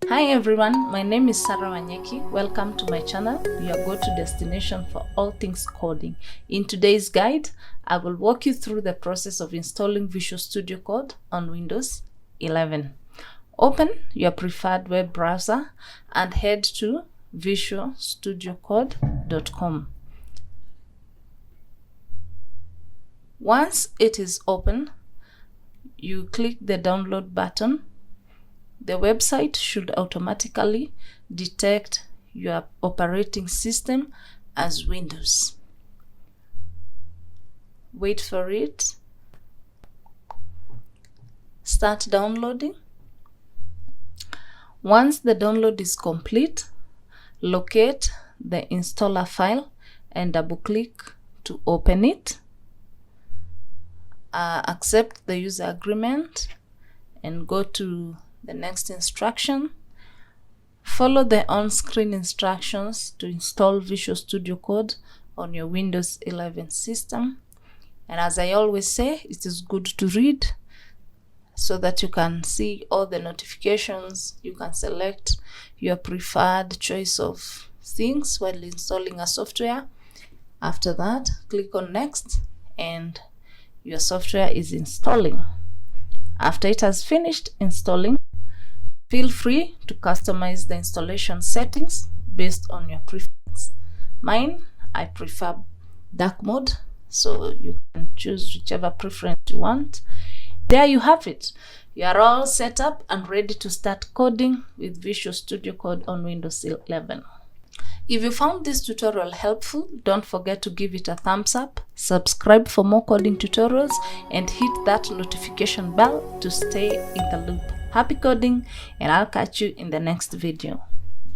Hi everyone, my name is Sarah Wanyeki. Welcome to my channel, your go-to destination for all things coding. In today's guide, I will walk you through the process of installing Visual Studio Code on Windows 11. Open your preferred web browser and head to visualstudiocode.com. Once it is open, you click the download button. The website should automatically detect your operating system as Windows. Wait for it. Start downloading. Once the download is complete, locate the installer file and double-click to open it. Accept the user agreement and go to the next instruction. Follow the on-screen instructions to install Visual Studio Code on your Windows 11 system. And as I always say, it is good to read so that you can see all the notifications. You can select your preferred choice of things while installing a software. After that, click on Next and your software is installing. After it has finished installing, feel free to customize the installation settings based on your preference. Mine, I prefer dark mode, so you can choose whichever preference you want. There you have it. You are all set up and ready to start coding with Visual Studio Code on Windows 11. If you found this tutorial helpful, don't forget to give it a thumbs up, subscribe for more coding tutorials, and hit that notification bell to stay in the loop. Happy coding, and I'll catch you in the next video.